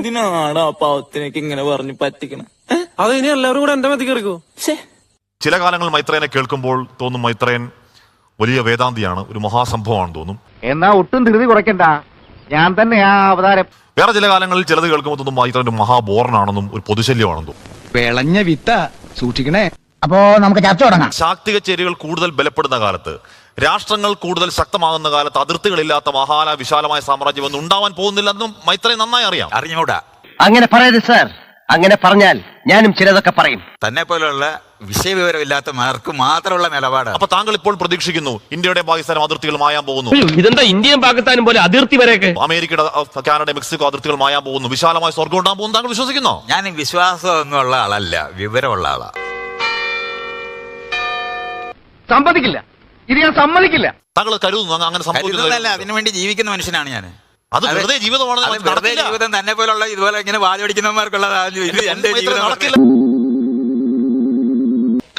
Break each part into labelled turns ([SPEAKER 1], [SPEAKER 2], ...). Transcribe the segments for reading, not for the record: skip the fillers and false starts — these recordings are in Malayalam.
[SPEAKER 1] എന്തിനാണ് ആ പാവത്തിനേക്ക് ഇങ്ങനെ പറഞ്ഞു പറ്റിക്കണം?
[SPEAKER 2] അത് ഇനി എല്ലാവരും കൂടെ എന്റെ മതി കയറിക്കോ.
[SPEAKER 3] ചില കാലങ്ങൾ മൈത്രേനെ കേൾക്കുമ്പോൾ തോന്നും മൈത്രേൻ വലിയ വേദാന്തിയാണ്, ഒരു മഹാസംഭവമാണെന്ന് തോന്നും.
[SPEAKER 4] എന്നാ ഒട്ടും ധൃതി കുറയ്ക്കണ്ട, ഞാൻ തന്നെ ആ അവതാരം.
[SPEAKER 3] വേറെ ചില കാലങ്ങളിൽ ചിലത് കേൾക്കുമ്പോൾ തോന്നും മൈത്രേൻ മഹാബോറനാണെന്നും ഒരു പൊതുശല്യമാണെന്നും തോന്നും.
[SPEAKER 5] വിളഞ്ഞ വിത്ത സൂക്ഷിക്കണേ.
[SPEAKER 4] അപ്പോ നമുക്ക് ചർച്ച തുടങ്ങാം.
[SPEAKER 3] ശാക്തിക ചേരികൾ കൂടുതൽ ബലപ്പെടുന്ന കാലത്ത്, രാഷ്ട്രങ്ങൾ കൂടുതൽ ശക്തമാകുന്ന കാലത്ത് അതിർത്തികളില്ലാത്ത മഹാന വിശാലമായ സാമ്രാജ്യം ഒന്നും ഉണ്ടാവാൻ പോകുന്നില്ലെന്നും മൈത്രേൻ നന്നായി അറിയാം.
[SPEAKER 6] അറിഞ്ഞൂടാ.
[SPEAKER 4] അങ്ങനെ പറയരുത് സാർ. അങ്ങനെ പറഞ്ഞാൽ ഞാനും ചിലതൊക്കെ പറയും.
[SPEAKER 6] തന്നെ പോലുള്ള വിഷയവിവരമില്ലാത്ത മാർക്ക് മാത്രമുള്ള നിലപാട്.
[SPEAKER 3] അപ്പൊ താങ്കൾ ഇപ്പോൾ പ്രതീക്ഷിക്കുന്നു ഇന്ത്യയുടെ പാകിസ്ഥാനും അതിർത്തികൾ മായാൻ പോകുന്നു.
[SPEAKER 2] ഇതെന്താ ഇന്ത്യയും പാകിസ്ഥാനും പോലെ അതിർത്തി വരെയൊക്കെ?
[SPEAKER 3] അമേരിക്കയുടെ, കാനഡ, മെക്സിക്കോ അതിർത്തികൾ മായാൻ പോകുന്നു, വിശാലമായ സ്വർഗം ഉണ്ടാകാൻ പോകുന്നു. താങ്കൾ വിശ്വസിക്കുന്നോ?
[SPEAKER 6] ഞാൻ വിശ്വാസമൊന്നുമുള്ള ആളല്ല, വിവരമുള്ള ആളാ.
[SPEAKER 4] സമ്മതിക്കില്ല, ഇത് ഞാൻ സമ്മതിക്കില്ല.
[SPEAKER 3] താങ്കൾ കരുതുന്നു അങ്ങനെ സംഭവിക്കുന്നതല്ല?
[SPEAKER 6] അതിനുവേണ്ടി ജീവിക്കുന്ന മനുഷ്യനാണ് ഞാൻ.
[SPEAKER 3] അത് വെറുതെ ജീവിതമാണ്.
[SPEAKER 6] വെറുതെ ജീവിതം തന്നെ പോലുള്ള ഇതുപോലെ ഇങ്ങനെ വാചടിക്കുന്നവർക്കുള്ളതാണ്. ഇത് എന്റെ ജീവിതം
[SPEAKER 3] നടക്കില്ല.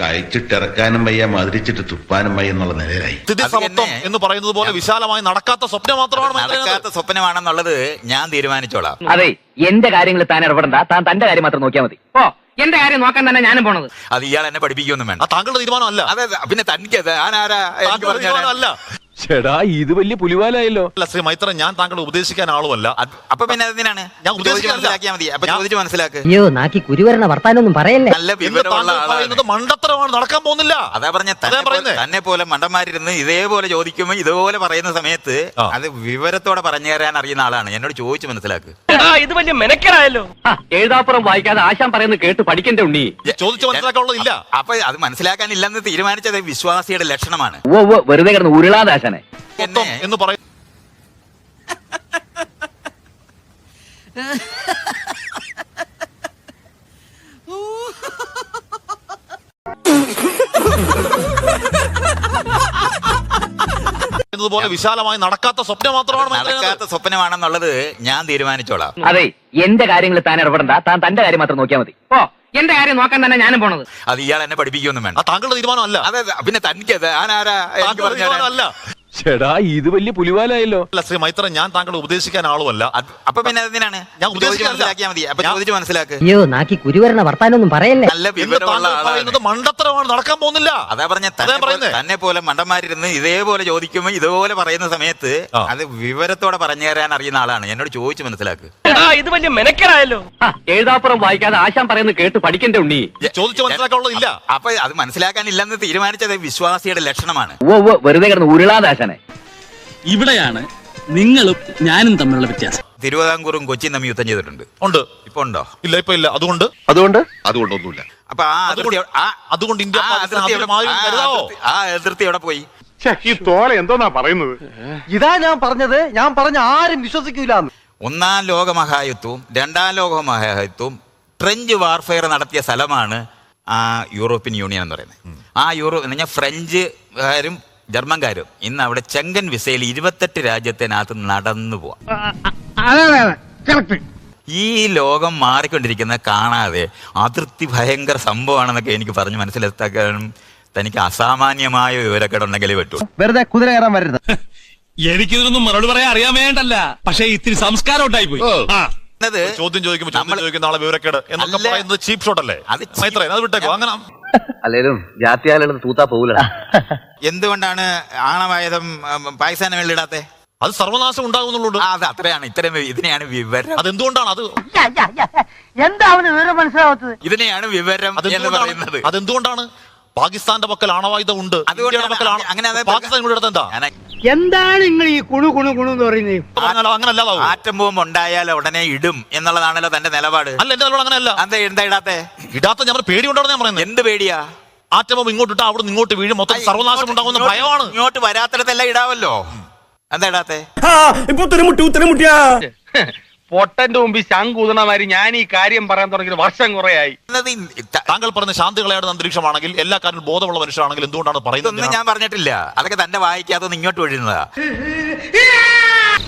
[SPEAKER 7] കഴിച്ചിട്ടിറക്കാനും വയ്യ, മധുരിച്ചിട്ട് തുപ്പാനും വയ്യ എന്നുള്ള നിലയിലായി.
[SPEAKER 3] സ്ഥിതിസമത്വം എന്ന് പറയുന്നത് പോലെ വിശാലമായി നടക്കാത്ത സ്വപ്നം മാത്രമാണ്.
[SPEAKER 6] നടക്കാത്ത സ്വപ്നമാണെന്നുള്ളത് ഞാൻ തീരുമാനിച്ചോളാം.
[SPEAKER 4] അതെ, എന്റെ കാര്യങ്ങൾ താൻ ഇടപെടണ്ട, താൻ തന്റെ കാര്യം മാത്രം നോക്കിയാൽ മതി. ഓ, എന്റെ കാര്യം നോക്കാൻ തന്നെ ഞാനും പോണത്.
[SPEAKER 6] അത് ഇയാൾ എന്നെ പഠിപ്പിക്കൊന്നും വേണ്ട.
[SPEAKER 3] താങ്കളുടെ തീരുമാനമല്ല.
[SPEAKER 6] അതെ, പിന്നെ തനിക്ക് ഞാനാരാ
[SPEAKER 3] തീരുമാനമല്ല.
[SPEAKER 2] ചേടാ, ഇത് വലിയ പുലിവാലായല്ലോ.
[SPEAKER 3] അല്ല ശ്രീ മൈത്രൻ, ഞാൻ താങ്കളെ ഉപദേശിക്കാൻ ആളുമല്ല.
[SPEAKER 6] അപ്പൊ പിന്നെ എന്തിനാണ്
[SPEAKER 3] ഞാൻ
[SPEAKER 6] മനസ്സിലാക്കിയാൽ മതി. അപ്പൊ ചോദിച്ച് മനസ്സിലാക്ക്.
[SPEAKER 4] അയ്യോ, നാക്കി കുരുവരണ വർത്താനൊന്നും പറയല്ലേ.
[SPEAKER 6] നല്ല വിവരമുള്ള ആളാണ്.
[SPEAKER 3] മണ്ടത്തരമാണ്, നടക്കാൻ പോകുന്നില്ല.
[SPEAKER 6] അതാ പറഞ്ഞ തന്നെ പോലെ മണ്ടന്മാരിരുന്ന് ഇതേപോലെ ചോദിക്കുമ്പോ ഇതുപോലെ പറയുന്ന സമയത്ത് അത് വിവരത്തോടെ പറഞ്ഞു തരാൻ അറിയുന്ന ആളാണ്. എന്നോട് ചോദിച്ചു മനസ്സിലാക്ക്.
[SPEAKER 2] ഇത് വലിയ മെനക്കെടായല്ലോ.
[SPEAKER 4] എഴുതാപ്പുറം വായിക്കാതെ ആശാൻ പറയുന്നത് കേട്ട് പഠിക്കണ്ടേ ഉണ്ണി?
[SPEAKER 3] ചോദിച്ചു മനസ്സിലാക്കാനുള്ളതില്ല.
[SPEAKER 6] അപ്പൊ അത് മനസ്സിലാക്കാനില്ലെന്ന് തീരുമാനിച്ചത് വിശ്വാസിയുടെ ലക്ഷണമാണ്.
[SPEAKER 4] വെറുതെ കിടന്ന് ഉരുളാദാശനെ
[SPEAKER 3] എന്ന് പറയും. പോലെ വിശാലമായി നടക്കാത്ത സ്വപ്നം മാത്രമാണ്.
[SPEAKER 6] നടക്കാത്ത സ്വപ്നമാണെന്നുള്ളത് ഞാൻ തീരുമാനിച്ചോളാം.
[SPEAKER 4] അതെ, എന്റെ കാര്യങ്ങൾ താൻ ഇടപെടണ്ട, താൻ തന്റെ കാര്യം മാത്രം നോക്കിയാൽ മതി. ഓ, എന്റെ കാര്യം നോക്കാൻ തന്നെ ഞാനും പോണത്.
[SPEAKER 6] അത് ഇയാൾ എന്നെ പഠിപ്പിക്കൊന്നും വേണ്ട.
[SPEAKER 3] താങ്കളുടെ തീരുമാനമല്ല.
[SPEAKER 6] അതെ, പിന്നെ തനിക്ക് ഞാനാരാ
[SPEAKER 3] തീരുമാനമല്ല.
[SPEAKER 2] ചേടാ, ഇത് വലിയ പുലിവാലായല്ലോ.
[SPEAKER 3] അല്ല ശ്രീ മൈത്രൻ, ഞാൻ താങ്കളെ ഉപദേശിക്കാൻ ആളുമല്ല.
[SPEAKER 6] അപ്പൊ പിന്നെ എന്തിനാണ്
[SPEAKER 3] ഞാൻ
[SPEAKER 6] മനസ്സിലാക്കിയാൽ മതി. അപ്പൊ ചോദിച്ചു മനസ്സിലാക്ക്.
[SPEAKER 4] അയ്യോ, നാക്കി കുരുവരണ വർത്താനൊന്നും പറയല്ലേ.
[SPEAKER 6] നല്ല വിവരമുള്ള ആളാണ്.
[SPEAKER 3] മണ്ടത്തരമാണ്, നടക്കാൻ പോകുന്നില്ല.
[SPEAKER 6] അതാ പറഞ്ഞ തന്നെ പോലെ മണ്ടന്മാരിരുന്ന് ഇതേപോലെ ചോദിക്കുമ്പോ ഇതുപോലെ പറയുന്ന സമയത്ത് അത് വിവരത്തോടെ പറഞ്ഞു തരാൻ അറിയുന്ന ആളാണ്. എന്നോട് ചോദിച്ചു മനസ്സിലാക്ക്.
[SPEAKER 2] ഇത് വലിയ മെനക്കെടായല്ലോ.
[SPEAKER 4] എഴുതാപ്പുറം വായിക്കാതെ ആശാൻ പറയുന്നത് കേട്ട് പഠിക്കണ്ടേ ഉണ്ണി?
[SPEAKER 3] ചോദിച്ചു മനസ്സിലാക്കാനുള്ളതില്ല.
[SPEAKER 6] അപ്പൊ അത് മനസ്സിലാക്കാനില്ലെന്ന് തീരുമാനിച്ചത് വിശ്വാസിയുടെ ലക്ഷണമാണ്.
[SPEAKER 4] വെറുതെ കിടന്ന് ഉരുളാദാശനെ.
[SPEAKER 8] ഇവിടെയാണ് നിങ്ങളും ഞാനും തമ്മിലുള്ള വ്യത്യാസം.
[SPEAKER 6] തിരുവിതാംകൂറും കൊച്ചിയും തമ്മിൽ യുദ്ധം ചെയ്തിട്ടുണ്ട്.
[SPEAKER 3] ഉണ്ട്.
[SPEAKER 6] ഇപ്പൊ ഉണ്ടോ?
[SPEAKER 3] ഇല്ല, ഇപ്പൊ ഇല്ല. അതുകൊണ്ടൊന്നുമില്ല.
[SPEAKER 6] അപ്പൊ
[SPEAKER 3] അതുകൊണ്ട് ഇന്ത്യ
[SPEAKER 6] അതിർത്തി എവിടെ പോയി?
[SPEAKER 7] ഈ തോല എന്തോന്നാ പറയുന്നത്?
[SPEAKER 4] ഇതാ ഞാൻ പറഞ്ഞത്. ഞാൻ പറഞ്ഞ ആരും വിശ്വസിക്കൂല.
[SPEAKER 6] ഒന്നാം ലോകമഹായുദ്ധവും രണ്ടാം ലോകമഹായുദ്ധവും ട്രെഞ്ച് വാർഫെയർ നടത്തിയ സ്ഥലമാണ് യൂറോപ്യൻ യൂണിയൻ എന്ന് പറയുന്നത്. ആ ഫ്രഞ്ചുകാരും ജർമ്മൻകാരും ഇന്ന് അവിടെ ചെങ്കൻ വിസയിൽ 28 രാജ്യത്തിനകത്ത് നടന്നു പോവാം. ഈ ലോകം മാറിക്കൊണ്ടിരിക്കുന്ന കാണാതെ അതിർത്തി ഭയങ്കര സംഭവമാണെന്നൊക്കെ എനിക്ക് പറഞ്ഞ് മനസ്സിലാക്കാനും തനിക്ക് അസാമാന്യമായ വിവരക്കേടുണ്ടെങ്കിലേ പറ്റൂ.
[SPEAKER 4] വെറുതെ കുതിര കയറാൻ വരരുത്.
[SPEAKER 8] എനിക്കിതൊന്നും മറുപടി പറയാൻ അറിയാൻ വേണ്ടല്ല, പക്ഷെ ഇത്തിരി സംസ്കാരം ഉണ്ടായി പോയി.
[SPEAKER 3] ചോദ്യം ചോദിക്കുന്ന ആളെ വിവരക്കേട് എന്നൊക്കെ പറയുന്നത് ചീപ്പ് ഷോട്ട് അല്ലേ? മൈത്രേൻ, അത് വിട്ടേക്കോ. അങ്ങനെ
[SPEAKER 4] അല്ലേലും ജാത്യാലും തൂത്താ പോകൂല.
[SPEAKER 6] എന്തുകൊണ്ടാണ് ആണവായുധം പാകിസ്ഥാന് വെള്ളിടാത്തെ?
[SPEAKER 3] അത് സർവനാശം ഉണ്ടാകുന്നുള്ളൂ.
[SPEAKER 6] അത് അത്രയാണ്. ഇതിനെയാണ് വിവരം.
[SPEAKER 3] അതെന്തുകൊണ്ടാണ്?
[SPEAKER 4] എന്താണ് വിവരം മനസ്സിലാവാത്തത്?
[SPEAKER 6] ഇതിനെയാണ് വിവരം എന്ന് പറയുന്നത്.
[SPEAKER 3] അതെന്തുകൊണ്ടാണ്? പാകിസ്ഥാന്റെ പക്കൽ ആണവായുധം ഉണ്ട്.
[SPEAKER 4] എന്താണ് നിങ്ങൾ ഈ കുണു കുണു കുണു എന്ന് പറയുന്നത്?
[SPEAKER 6] ആറ്റം ബോംബ് ഉണ്ടായാൽ ഉടനെ ഇടും എന്നുള്ളതാണല്ലോ തന്റെ നിലപാട്.
[SPEAKER 3] അല്ല, എന്റെ നിലപാട് അങ്ങനെയല്ല.
[SPEAKER 6] എന്താ ഇടാത്ത
[SPEAKER 3] ഞാൻ പേടി കൊണ്ടാണ് ഞാൻ പറയുന്നത്.
[SPEAKER 6] എന്ത് പേടിയാ?
[SPEAKER 3] ആറ്റം ബോംബ് ഇങ്ങോട്ട് ഇട്ടാ അവിടെ ഇങ്ങോട്ട് വീഴും, മൊത്തം സർവനാശം ഉണ്ടാകുന്ന ഭയമാണ്.
[SPEAKER 6] ഇങ്ങോട്ട് വരാത്തിടത്തെല്ലാം ഇടാവല്ലോ. എന്താ ഇടാത്തെ?
[SPEAKER 9] പൊട്ടന്റെ മുമ്പിൽ ശങ്കൂതണമാതിരി ഞാൻ ഈ കാര്യം പറയാൻ തുടങ്ങിയത് വർഷം കുറയായി.
[SPEAKER 3] താങ്കൾ പറഞ്ഞ ശാന്തി കളയാടുന്ന അന്തരീക്ഷമാണെങ്കിൽ, എല്ലാ കാര്യവും ബോധമുള്ള മനുഷ്യരാണെങ്കിൽ എന്തുകൊണ്ടാണ് പറയുന്നത്?
[SPEAKER 6] ഞാൻ പറഞ്ഞിട്ടില്ല. അതൊക്കെ തന്റെ വായിക്കാതൊന്നും ഇങ്ങോട്ട് വീഴുന്നതാ.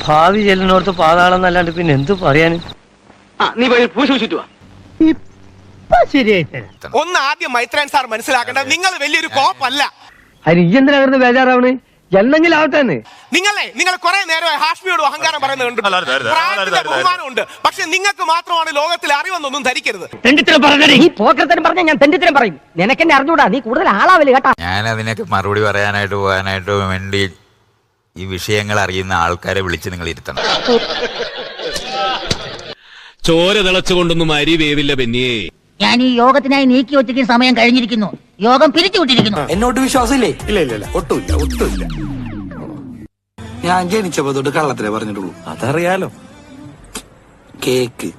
[SPEAKER 4] ഭാവി ചെല്ലിനോർത്ത് പാതാളം എന്നല്ലാണ്ട് പിന്നെ എന്ത് പറയാനും.
[SPEAKER 9] നീ പൂശിച്ചിട്ട് വാ.
[SPEAKER 2] ഒന്ന് ആദ്യം മൈത്രേൻ സാർ മനസ്സിലാക്കേണ്ടത് നിങ്ങൾ വലിയൊരു കോപ്പല്ല.
[SPEAKER 4] അതിന് ഈ എന്തിനാ ബേജാറാവണ്? എന്തെങ്കിലും ആവട്ടെ.
[SPEAKER 10] നിങ്ങൾ കുറെ നേരമായി ഹാഷ്മിയോട് അഹങ്കാരം പറയുന്നത് കണ്ടു. പ്രായത്തിന്റെ ബഹുമാനമുണ്ട്, പക്ഷെ നിങ്ങൾക്ക് മാത്രമാണ് ലോകത്തിലെ അറിവെന്നൊന്നും ധരിക്കരുത്.
[SPEAKER 4] നീ പോക്കരത്തരം പറഞ്ഞ ഞാൻ തെണ്ടിത്തരം പറയും. നിനക്കെന്നെ അറിഞ്ഞൂടാ, നീ കൂടുതൽ ആളാവല് കേട്ടാ.
[SPEAKER 6] ഞാൻ അതിനൊക്കെ മറുപടി പറയാനായിട്ട് പോകാനായിട്ട് വേണ്ടി ഈ വിഷയങ്ങൾ അറിയുന്ന ആൾക്കാരെ വിളിച്ച് നിങ്ങൾ ഇരുത്തണം.
[SPEAKER 8] ചോര തിളച്ചുകൊണ്ടൊന്നും അരി വേവില്ല ബെന്നിയേ.
[SPEAKER 11] ഞാൻ ഈ യോഗത്തിനായി നീക്കി വെച്ചിരിക്കുന്ന സമയം കഴിഞ്ഞിരിക്കുന്നു. യോഗം പിരിച്ചുവിട്ടിരിക്കുന്നു.
[SPEAKER 5] എന്നോട്ട് വിശ്വാസമില്ലേ? ഇല്ല ഒട്ടുമില്ല. ഞാൻ ജനിച്ചപ്പോ തൊട്ട് കള്ളത്തിലേ പറഞ്ഞിട്ടുള്ളൂ. അതറിയാലോ. കേക്ക്